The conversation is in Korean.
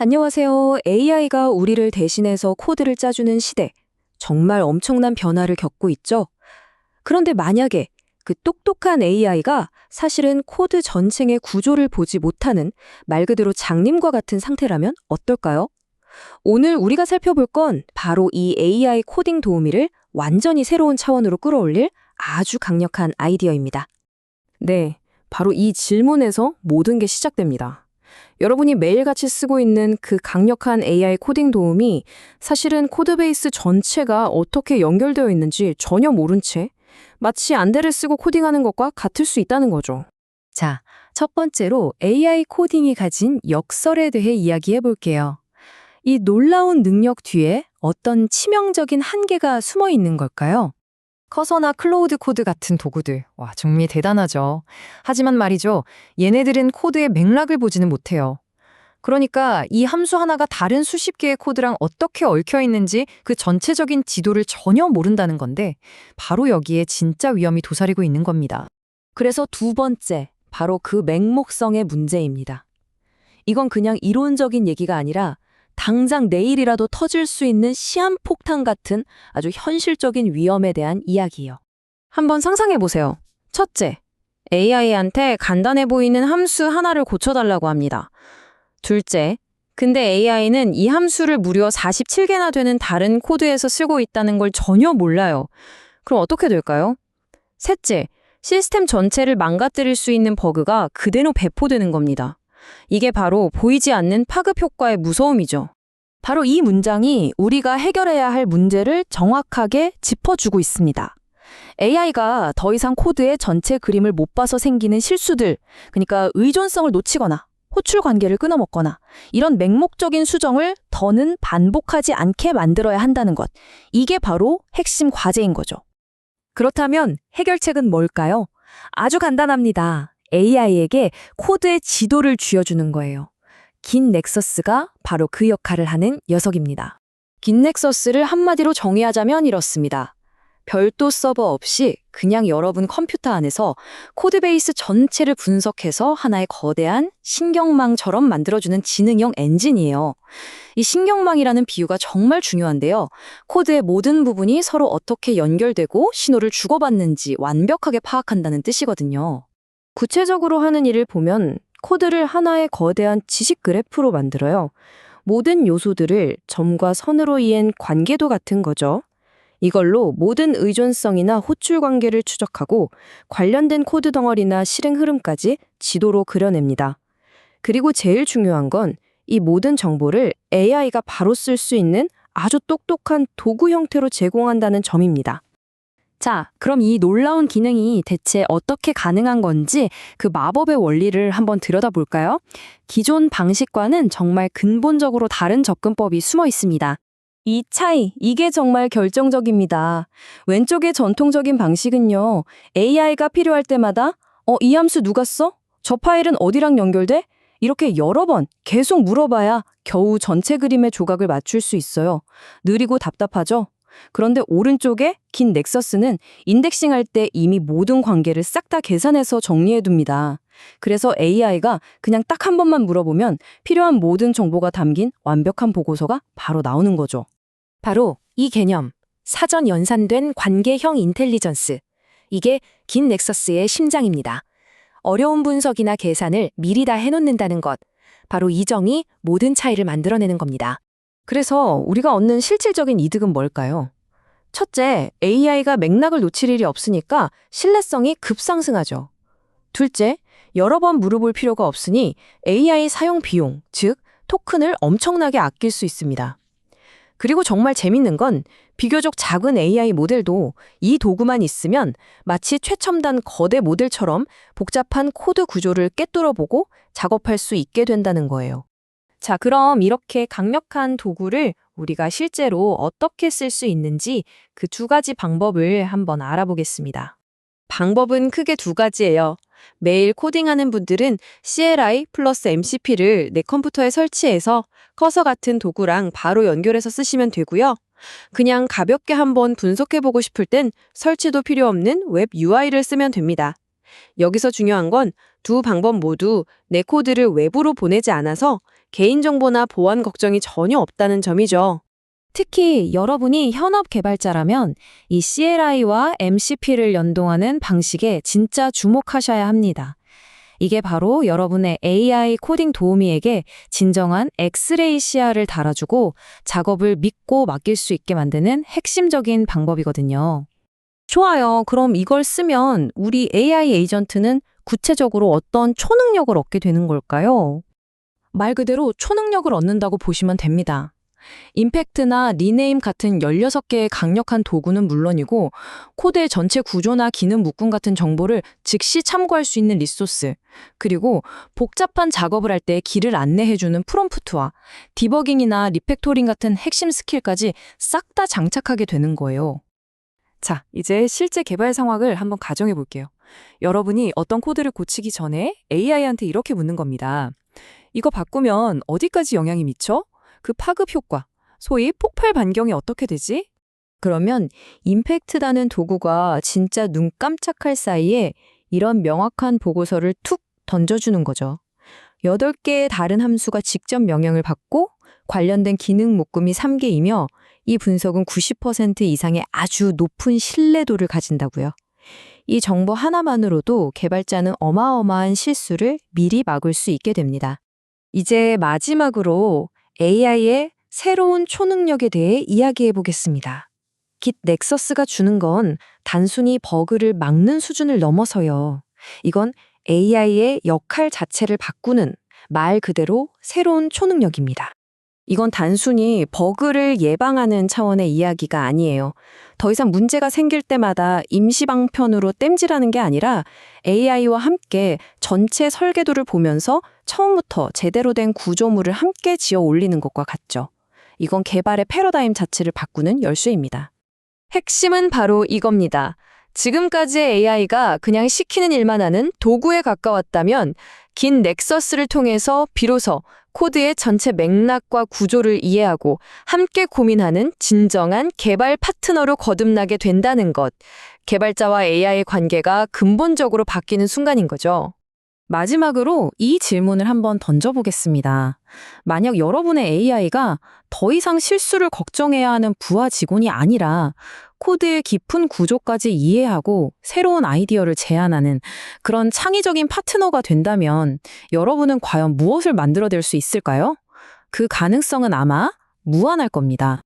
안녕하세요. AI가 우리를 대신해서 코드를 짜주는 시대. 정말 엄청난 변화를 겪고 있죠? 그런데 만약에 그 똑똑한 AI가 사실은 코드 전체의 구조를 보지 못하는 말 그대로 장님과 같은 상태라면 어떨까요? 오늘 우리가 살펴볼 건 바로 이 AI 코딩 도우미를 완전히 새로운 차원으로 끌어올릴 아주 강력한 아이디어입니다. 네, 바로 이 질문에서 모든 게 시작됩니다. 여러분이 매일같이 쓰고 있는 그 강력한 AI 코딩 도움이 사실은 코드베이스 전체가 어떻게 연결되어 있는지 전혀 모른 채 마치 안대를 쓰고 코딩하는 것과 같을 수 있다는 거죠. 자, 첫 번째로 AI 코딩이 가진 역설에 대해 이야기해 볼게요. 이 놀라운 능력 뒤에 어떤 치명적인 한계가 숨어 있는 걸까요? 커서나 클로우드 코드 같은 도구들, 정말 대단하죠. 하지만 말이죠, 얘네들은 코드의 맥락을 보지는 못해요. 그러니까 이 함수 하나가 다른 수십 개의 코드랑 어떻게 얽혀 있는지 그 전체적인 지도를 전혀 모른다는 건데, 바로 여기에 진짜 위험이 도사리고 있는 겁니다. 그래서 두 번째, 바로 그 맹목성의 문제입니다. 이건 그냥 이론적인 얘기가 아니라 당장 내일이라도 터질 수 있는 시한폭탄 같은 아주 현실적인 위험에 대한 이야기예요. 한번 상상해 보세요. 첫째, AI한테 간단해 보이는 함수 하나를 고쳐달라고 합니다. 둘째, 근데 AI는 이 함수를 무려 47개나 되는 다른 코드에서 쓰고 있다는 걸 전혀 몰라요. 그럼 어떻게 될까요? 셋째, 시스템 전체를 망가뜨릴 수 있는 버그가 그대로 배포되는 겁니다. 이게 바로 보이지 않는 파급 효과의 무서움이죠. 바로 이 문장이 우리가 해결해야 할 문제를 정확하게 짚어주고 있습니다. AI가 더 이상 코드의 전체 그림을 못 봐서 생기는 실수들, 그러니까 의존성을 놓치거나 호출 관계를 끊어먹거나 이런 맹목적인 수정을 더는 반복하지 않게 만들어야 한다는 것. 이게 바로 핵심 과제인 거죠. 그렇다면 해결책은 뭘까요? 아주 간단합니다. AI에게 코드의 지도를 쥐어주는 거예요. 긴 넥서스가 바로 그 역할을 하는 녀석입니다. 긴 넥서스를 한마디로 정의하자면 이렇습니다. 별도 서버 없이 그냥 여러분 컴퓨터 안에서 코드베이스 전체를 분석해서 하나의 거대한 신경망처럼 만들어주는 지능형 엔진이에요. 이 신경망이라는 비유가 정말 중요한데요. 코드의 모든 부분이 서로 어떻게 연결되고 신호를 주고받는지 완벽하게 파악한다는 뜻이거든요. 구체적으로 하는 일을 보면 코드를 하나의 거대한 지식 그래프로 만들어요. 모든 요소들을 점과 선으로 이은 관계도 같은 거죠. 이걸로 모든 의존성이나 호출 관계를 추적하고 관련된 코드 덩어리나 실행 흐름까지 지도로 그려냅니다. 그리고 제일 중요한 건 이 모든 정보를 AI가 바로 쓸 수 있는 아주 똑똑한 도구 형태로 제공한다는 점입니다. 자, 그럼 이 놀라운 기능이 대체 어떻게 가능한 건지 그 마법의 원리를 한번 들여다볼까요? 기존 방식과는 정말 근본적으로 다른 접근법이 숨어 있습니다. 이 차이, 이게 정말 결정적입니다. 왼쪽의 전통적인 방식은요, AI가 필요할 때마다 이 함수 누가 써? 저 파일은 어디랑 연결돼? 이렇게 여러 번 계속 물어봐야 겨우 전체 그림의 조각을 맞출 수 있어요. 느리고 답답하죠? 그런데 오른쪽에 긴 넥서스는 인덱싱할 때 이미 모든 관계를 싹 다 계산해서 정리해둡니다. 그래서 AI가 그냥 딱 한 번만 물어보면 필요한 모든 정보가 담긴 완벽한 보고서가 바로 나오는 거죠. 바로 이 개념, 사전 연산된 관계형 인텔리전스. 이게 긴 넥서스의 심장입니다. 어려운 분석이나 계산을 미리 다 해놓는다는 것. 바로 이 점이 모든 차이를 만들어내는 겁니다. 그래서 우리가 얻는 실질적인 이득은 뭘까요? 첫째, AI가 맥락을 놓칠 일이 없으니까 신뢰성이 급상승하죠. 둘째, 여러 번 물어볼 필요가 없으니 AI 사용 비용, 즉 토큰을 엄청나게 아낄 수 있습니다. 그리고 정말 재밌는 건 비교적 작은 AI 모델도 이 도구만 있으면 마치 최첨단 거대 모델처럼 복잡한 코드 구조를 꿰뚫어보고 작업할 수 있게 된다는 거예요. 자, 그럼 이렇게 강력한 도구를 우리가 실제로 어떻게 쓸 수 있는지 그 두 가지 방법을 한번 알아보겠습니다. 방법은 크게 두 가지예요. 매일 코딩하는 분들은 CLI 플러스 MCP를 내 컴퓨터에 설치해서 커서 같은 도구랑 바로 연결해서 쓰시면 되고요. 그냥 가볍게 한번 분석해보고 싶을 땐 설치도 필요 없는 웹 UI를 쓰면 됩니다. 여기서 중요한 건 두 방법 모두 내 코드를 외부로 보내지 않아서 개인정보나 보안 걱정이 전혀 없다는 점이죠. 특히 여러분이 현업 개발자라면 이 CLI와 MCP를 연동하는 방식에 진짜 주목하셔야 합니다. 이게 바로 여러분의 AI 코딩 도우미에게 진정한 엑스레이 시야를 달아주고 작업을 믿고 맡길 수 있게 만드는 핵심적인 방법이거든요. 좋아요. 그럼 이걸 쓰면 우리 AI 에이전트는 구체적으로 어떤 초능력을 얻게 되는 걸까요? 말 그대로 초능력을 얻는다고 보시면 됩니다. 임팩트나 리네임 같은 16개의 강력한 도구는 물론이고 코드의 전체 구조나 기능 묶음 같은 정보를 즉시 참고할 수 있는 리소스, 그리고 복잡한 작업을 할 때 길을 안내해주는 프롬프트와 디버깅이나 리팩토링 같은 핵심 스킬까지 싹 다 장착하게 되는 거예요. 자, 이제 실제 개발 상황을 한번 가정해 볼게요. 여러분이 어떤 코드를 고치기 전에 AI한테 이렇게 묻는 겁니다. 이거 바꾸면 어디까지 영향이 미쳐? 그 파급 효과, 소위 폭발 반경이 어떻게 되지? 그러면 임팩트라는 도구가 진짜 눈 깜짝할 사이에 이런 명확한 보고서를 툭 던져주는 거죠. 8개의 다른 함수가 직접 명령을 받고 관련된 기능 묶음이 3개이며 이 분석은 90% 이상의 아주 높은 신뢰도를 가진다고요. 이 정보 하나만으로도 개발자는 어마어마한 실수를 미리 막을 수 있게 됩니다. 이제 마지막으로 AI의 새로운 초능력에 대해 이야기해 보겠습니다. Git 넥서스가 주는 건 단순히 버그를 막는 수준을 넘어서요. 이건 AI의 역할 자체를 바꾸는 말 그대로 새로운 초능력입니다. 이건 단순히 버그를 예방하는 차원의 이야기가 아니에요. 더 이상 문제가 생길 때마다 임시방편으로 땜질하는 게 아니라 AI와 함께 전체 설계도를 보면서 처음부터 제대로 된 구조물을 함께 지어 올리는 것과 같죠. 이건 개발의 패러다임 자체를 바꾸는 열쇠입니다. 핵심은 바로 이겁니다. 지금까지의 AI가 그냥 시키는 일만 하는 도구에 가까웠다면 긴 넥서스를 통해서 비로소 코드의 전체 맥락과 구조를 이해하고 함께 고민하는 진정한 개발 파트너로 거듭나게 된다는 것. 개발자와 AI의 관계가 근본적으로 바뀌는 순간인 거죠. 마지막으로 이 질문을 한번 던져보겠습니다. 만약 여러분의 AI가 더 이상 실수를 걱정해야 하는 부하 직원이 아니라 코드의 깊은 구조까지 이해하고 새로운 아이디어를 제안하는 그런 창의적인 파트너가 된다면 여러분은 과연 무엇을 만들어낼 수 있을까요? 그 가능성은 아마 무한할 겁니다.